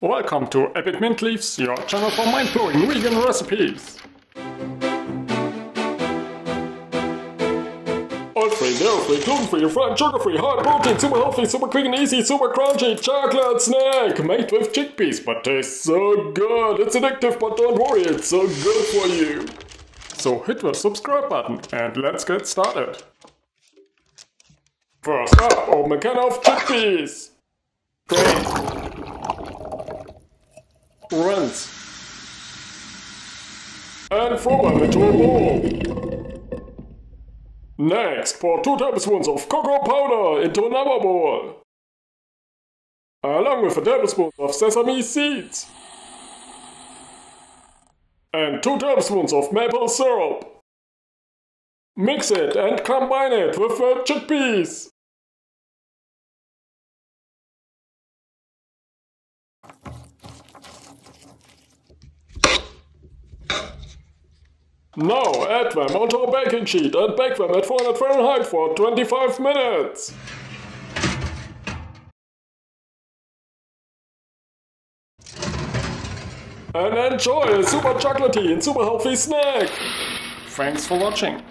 Welcome to Epic Mint Leaves, your channel for mind-blowing vegan recipes. Oil-free, dairy-free, gluten-free, refined sugar-free, high protein, super healthy, super quick and easy, super crunchy chocolate snack made with chickpeas, but tastes so good. It's addictive, but don't worry, it's so good for you. So hit the subscribe button and let's get started. First up, open a can of chickpeas. Drain. Rinse. And throw them into a bowl. Next, pour 2 tablespoons of cocoa powder into another bowl, along with a tablespoon of sesame seeds and 2 tablespoons of maple syrup. Mix it and combine it with the chickpeas. Now add them onto a baking sheet and bake them at 400 Fahrenheit for 25 minutes. And enjoy a super chocolatey and super healthy snack. Thanks for watching.